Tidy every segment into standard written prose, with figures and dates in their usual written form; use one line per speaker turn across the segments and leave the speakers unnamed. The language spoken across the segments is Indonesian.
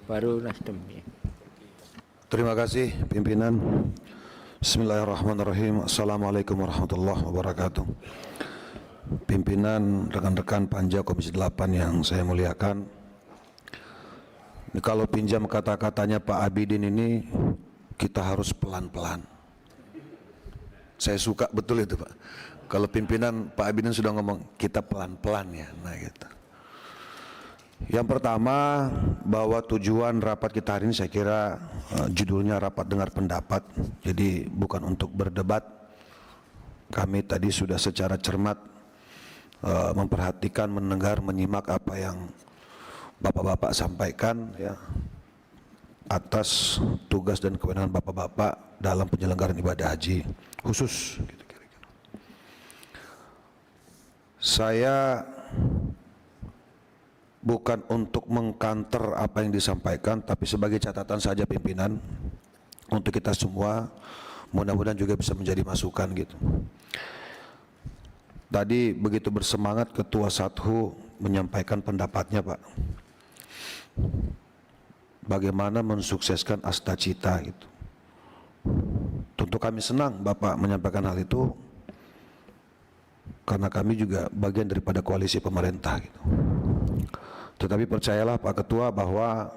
baru Nasdem ya.
Terima kasih pimpinan. Bismillahirrahmanirrahim. Assalamualaikum warahmatullahi wabarakatuh. Pimpinan, rekan-rekan Panja Komisi 8 yang saya muliakan. Ini kalau pinjam kata-katanya Pak Abidin ini, kita harus pelan-pelan. Saya suka betul itu Pak. Kalau pimpinan Pak Abidin sudah ngomong, kita pelan-pelan ya. Nah gitu. Yang pertama, bahwa tujuan rapat kita hari ini saya kira judulnya rapat dengar pendapat. Jadi bukan untuk berdebat. Kami tadi sudah secara cermat memperhatikan, mendengar, menyimak apa yang Bapak-bapak sampaikan ya, atas tugas dan kewenangan Bapak-bapak dalam penyelenggaraan ibadah haji khusus. Gitu, kira-kira. Saya bukan untuk mengkanter apa yang disampaikan, tapi sebagai catatan saja pimpinan untuk kita semua, mudah-mudahan juga bisa menjadi masukan gitu. Tadi begitu bersemangat Ketua Sathu menyampaikan pendapatnya Pak, bagaimana mensukseskan Astacita itu. Tentu kami senang Bapak menyampaikan hal itu, karena kami juga bagian daripada koalisi pemerintah gitu. Tetapi percayalah Pak Ketua bahwa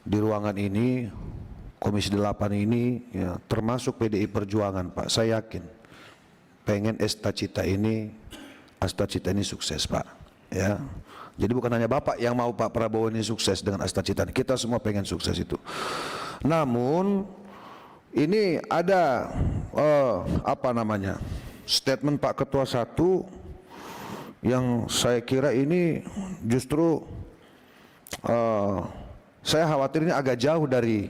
di ruangan ini, Komisi 8 ini ya, termasuk PDI Perjuangan Pak, saya yakin pengen Astacita ini sukses Pak ya. Jadi bukan hanya Bapak yang mau Pak Prabowo ini sukses dengan Astacita, kita semua pengen sukses itu. Namun ini ada statement Pak Ketua satu yang saya kira ini justru saya khawatir ini agak jauh dari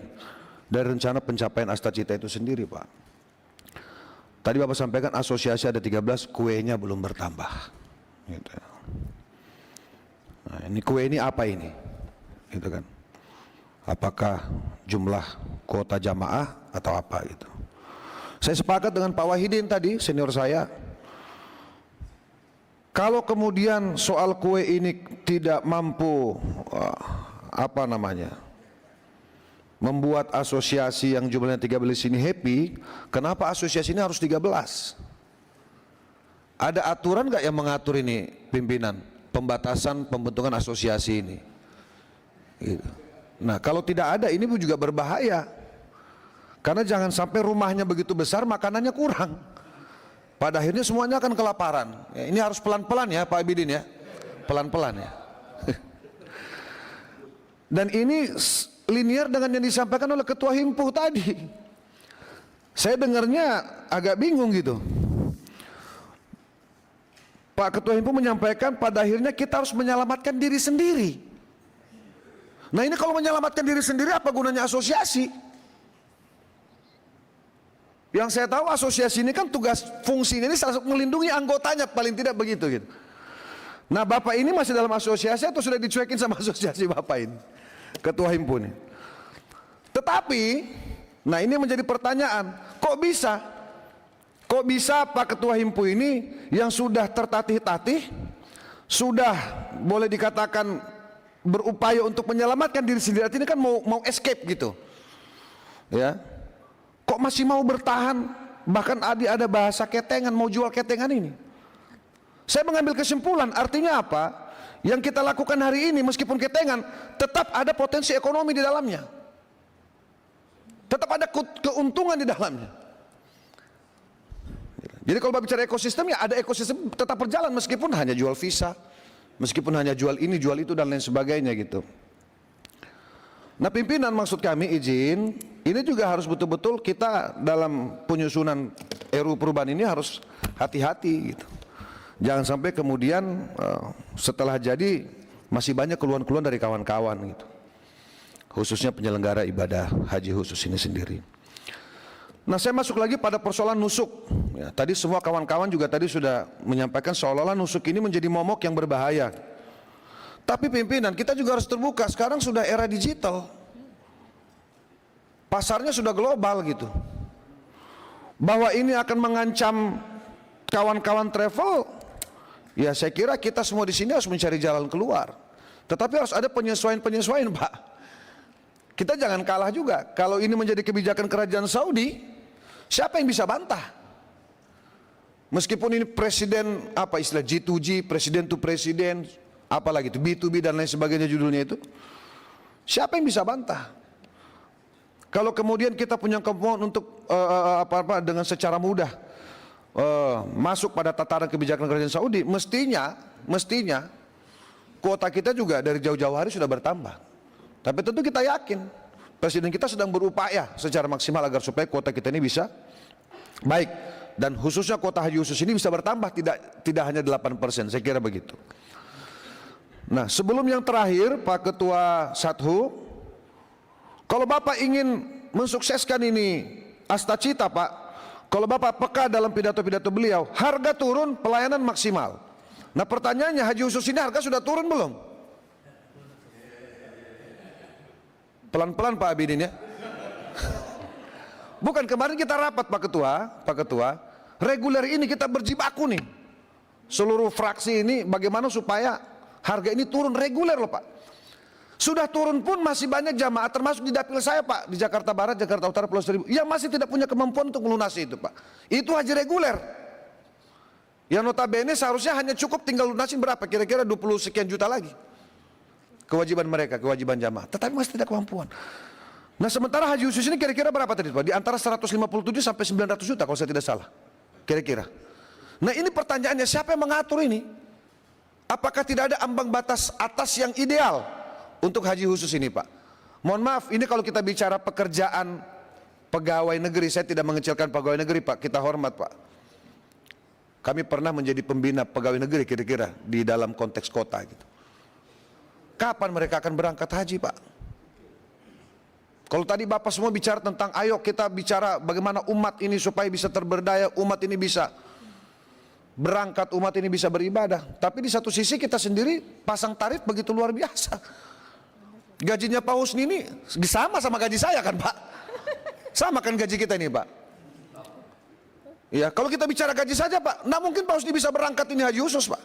rencana pencapaian Astacita itu sendiri Pak. Tadi Bapak sampaikan asosiasi ada 13, kuenya belum bertambah gitu. Nah, ini kue ini apa ini gitu kan, apakah jumlah kuota jamaah atau apa gitu. Saya sepakat dengan Pak Wahidin tadi, senior saya. Kalau kemudian soal kue ini tidak mampu membuat asosiasi yang jumlahnya 13 ini happy, kenapa asosiasi ini harus 13? Ada aturan nggak yang mengatur ini pimpinan, pembatasan pembentukan asosiasi ini gitu. Nah kalau tidak ada, ini juga berbahaya, karena jangan sampai rumahnya begitu besar makanannya kurang, pada akhirnya semuanya akan kelaparan ya. Ini harus pelan-pelan ya Pak Abidin ya, pelan-pelan ya. Dan ini linear dengan yang disampaikan oleh Ketua Himpuh tadi. Saya dengarnya agak bingung gitu. Pak Ketua Himpuh menyampaikan pada akhirnya kita harus menyelamatkan diri sendiri. Nah ini kalau menyelamatkan diri sendiri, apa gunanya asosiasi? Yang saya tahu asosiasi ini kan tugas fungsinya ini salah satu melindungi anggotanya, paling tidak begitu gitu. Nah Bapak ini masih dalam asosiasi atau sudah dicuekin sama asosiasi Bapak ini, Ketua Himpuh ini? Tetapi, nah ini menjadi pertanyaan, kok bisa Pak Ketua Himpuh ini yang sudah tertatih-tatih, sudah boleh dikatakan berupaya untuk menyelamatkan diri sendiri, ini kan mau escape gitu ya, kok masih mau bertahan, bahkan ada bahasa ketengan, mau jual ketengan ini. Saya mengambil kesimpulan, artinya apa? Yang kita lakukan hari ini meskipun ketengan, tetap ada potensi ekonomi di dalamnya, tetap ada keuntungan di dalamnya. Jadi kalau bicara ekosistem, ya ada ekosistem tetap berjalan meskipun hanya jual visa, meskipun hanya jual ini, jual itu dan lain sebagainya gitu. Nah pimpinan, maksud kami izin, ini juga harus betul-betul kita dalam penyusunan RUU perubahan ini harus hati-hati gitu. Jangan sampai kemudian setelah jadi masih banyak keluhan-keluhan dari kawan-kawan gitu, khususnya penyelenggara ibadah haji khusus ini sendiri. Nah saya masuk lagi pada persoalan nusuk ya, tadi semua kawan-kawan juga tadi sudah menyampaikan seolah-olah nusuk ini menjadi momok yang berbahaya. Tapi pimpinan, kita juga harus terbuka, sekarang sudah era digital, pasarnya sudah global gitu. Bahwa ini akan mengancam kawan-kawan travel, ya saya kira kita semua di sini harus mencari jalan keluar. Tetapi harus ada penyesuaian-penyesuaian Pak. Kita jangan kalah juga. Kalau ini menjadi kebijakan kerajaan Saudi, siapa yang bisa bantah? Meskipun ini presiden, apa istilah G2G, presiden to presiden, apalagi itu B2B dan lain sebagainya judulnya itu, siapa yang bisa bantah? Kalau kemudian kita punya kemampuan untuk dengan secara mudah masuk pada tataran kebijakan kerajaan Saudi, mestinya kuota kita juga dari jauh-jauh hari sudah bertambah. Tapi tentu kita yakin presiden kita sedang berupaya secara maksimal agar supaya kuota kita ini bisa baik, dan khususnya kuota haji khusus ini bisa bertambah, tidak hanya 8%, saya kira begitu. Nah, sebelum yang terakhir, Pak Ketua Sathu, kalau Bapak ingin mensukseskan ini Astacita, Pak, kalau Bapak peka dalam pidato-pidato beliau, harga turun, pelayanan maksimal. Nah, pertanyaannya, haji khusus ini harga sudah turun belum? Pelan-pelan Pak Abidin ya. Bukan, kemarin kita rapat Pak Ketua, reguler ini kita berjibaku nih. Seluruh fraksi ini bagaimana supaya harga ini turun reguler loh Pak. Sudah turun pun masih banyak jamaah, termasuk di dapil saya Pak, di Jakarta Barat, Jakarta Utara, Pulau Seribu, yang masih tidak punya kemampuan untuk melunasi itu Pak. Itu haji reguler. Yang notabene seharusnya hanya cukup tinggal lunasin berapa? Kira-kira 20 sekian juta lagi. Kewajiban mereka, kewajiban jamaah, tetapi masih tidak kemampuan. Nah, sementara haji khusus ini kira-kira berapa tadi Pak? Di antara 157 sampai 900 juta kalau saya tidak salah, kira-kira. Nah, ini pertanyaannya, siapa yang mengatur ini? Apakah tidak ada ambang batas atas yang ideal untuk haji khusus ini Pak? Mohon maaf, ini kalau kita bicara pekerjaan pegawai negeri, saya tidak mengecilkan pegawai negeri Pak, kita hormat Pak. Kami pernah menjadi pembina pegawai negeri kira-kira di dalam konteks kota gitu. Kapan mereka akan berangkat haji Pak? Kalau tadi Bapak semua bicara tentang ayo kita bicara bagaimana umat ini supaya bisa terberdaya, umat ini bisa berangkat, umat ini bisa beribadah. Tapi di satu sisi kita sendiri pasang tarif begitu luar biasa. Gajinya Pak Husni ini sama gaji saya kan Pak? Sama kan gaji kita ini Pak? Ya, kalau kita bicara gaji saja Pak, nah mungkin Pak Husni bisa berangkat ini haji khusus Pak.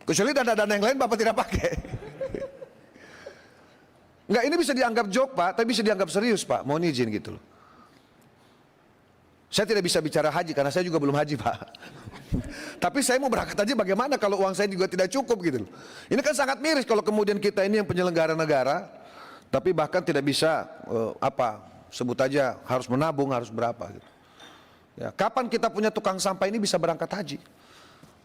Kecuali dana-dana yang lain Bapak tidak pakai. Enggak, ini bisa dianggap joke Pak, tapi bisa dianggap serius Pak, mohon izin gitu loh. Saya tidak bisa bicara haji karena saya juga belum haji Pak. Tapi saya mau berangkat haji bagaimana kalau uang saya juga tidak cukup gitu loh. Ini kan sangat miris kalau kemudian kita ini yang penyelenggara negara, tapi bahkan tidak bisa sebut aja harus menabung, harus berapa gitu. Ya, kapan kita punya tukang sampah ini bisa berangkat haji?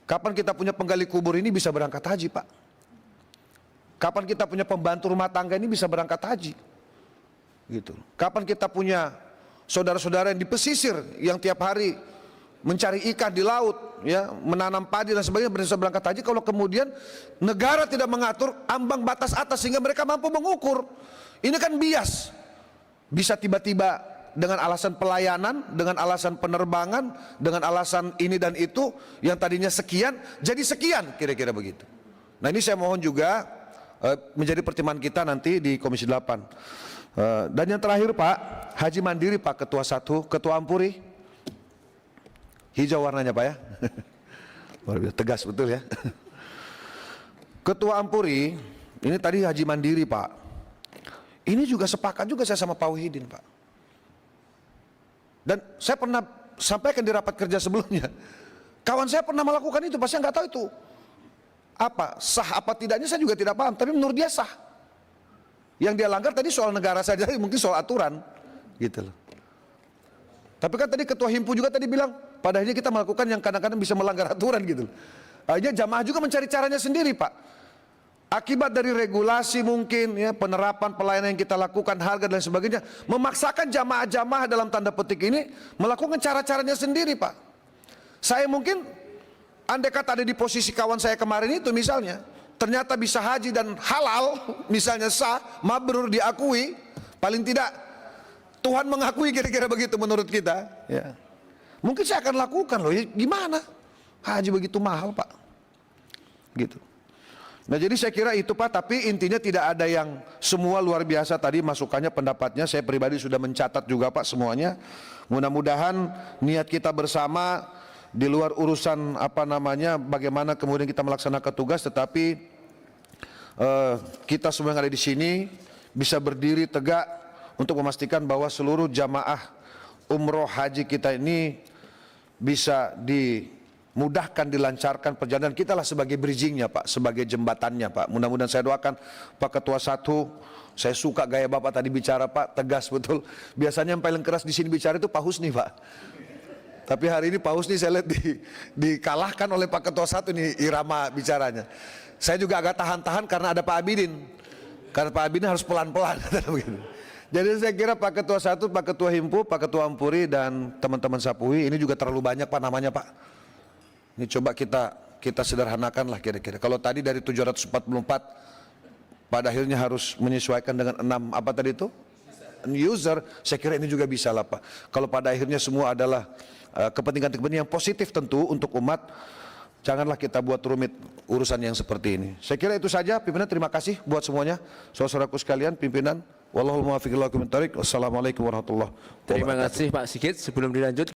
Kapan kita punya penggali kubur ini bisa berangkat haji Pak? Kapan kita punya pembantu rumah tangga ini bisa berangkat haji? Gitu. Kapan kita punya saudara-saudara yang di pesisir yang tiap hari mencari ikan di laut, ya, menanam padi dan sebagainya bisa berangkat haji kalau kemudian negara tidak mengatur ambang batas atas sehingga mereka mampu mengukur. Ini kan bias. Bisa tiba-tiba dengan alasan pelayanan, dengan alasan penerbangan, dengan alasan ini dan itu yang tadinya sekian jadi sekian, kira-kira begitu. Nah, ini saya mohon juga menjadi pertimbangan kita nanti di Komisi 8. Dan yang terakhir Pak, haji mandiri Pak Ketua Sathu, Ketua Ampuri, hijau warnanya Pak ya. Tegas betul ya. Ketua Ampuri, ini tadi haji mandiri Pak. Ini juga sepakat juga saya sama Pak Wahidin Pak. Dan saya pernah sampaikan di rapat kerja sebelumnya, kawan saya pernah melakukan itu, pasti nggak tahu itu apa sah apa tidaknya, saya juga tidak paham. Tapi menurut dia sah. Yang dia langgar tadi soal negara saja, mungkin soal aturan, gitu loh. Tapi kan tadi Ketua Himpu juga tadi bilang, pada akhirnya kita melakukan yang kadang-kadang bisa melanggar aturan, gitu loh. Akhirnya jamaah juga mencari caranya sendiri Pak. Akibat dari regulasi mungkin ya, penerapan pelayanan yang kita lakukan, harga dan sebagainya, memaksakan jamaah-jamaah dalam tanda petik ini melakukan cara-caranya sendiri Pak. Saya mungkin andai kata ada di posisi kawan saya kemarin itu misalnya, ternyata bisa haji dan halal, misalnya sah, mabrur, diakui, paling tidak Tuhan mengakui, kira-kira begitu menurut kita ya. Mungkin saya akan lakukan loh, ya gimana haji begitu mahal Pak, gitu. Nah, jadi saya kira itu Pak, tapi intinya tidak ada yang semua luar biasa tadi masukannya, pendapatnya. Saya pribadi sudah mencatat juga Pak semuanya. Mudah-mudahan niat kita bersama di luar urusan bagaimana kemudian kita melaksanakan tugas, tetapi kita semua yang ada di sini bisa berdiri tegak untuk memastikan bahwa seluruh jamaah umroh haji kita ini bisa dimudahkan, dilancarkan perjalanan. Kita lah sebagai bridgingnya Pak, sebagai jembatannya Pak. Mudah-mudahan saya doakan Pak Ketua Satu. Saya suka gaya Bapak tadi bicara Pak, tegas betul. Biasanya yang paling keras di sini bicara itu Pak Husni Pak. Tapi hari ini Pak Husni saya lihat dikalahkan oleh Pak Ketua Satu nih irama bicaranya. Saya juga agak tahan-tahan karena ada Pak Abidin. Karena Pak Abidin harus pelan-pelan. Jadi saya kira Pak Ketua Satu, Pak Ketua Himpu, Pak Ketua Ampuri dan teman-teman Sapuhi ini juga terlalu banyak Pak namanya Pak. Ini coba kita sederhanakan lah kira-kira. Kalau tadi dari 744 pada akhirnya harus menyesuaikan dengan 6 apa tadi itu? User, saya kira ini juga bisa lah Pak. Kalau pada akhirnya semua adalah kepentingan-kepentingan yang positif tentu untuk umat, janganlah kita buat rumit urusan yang seperti ini. Saya kira itu saja pimpinan, terima kasih buat semuanya. Saudaraku sekalian pimpinan, wallahul muwaffiq ila aqwamit thoriq. Wassalamualaikum warahmatullahi wabarakatuh.
Terima kasih Pak Sigit. Sebelum dilanjut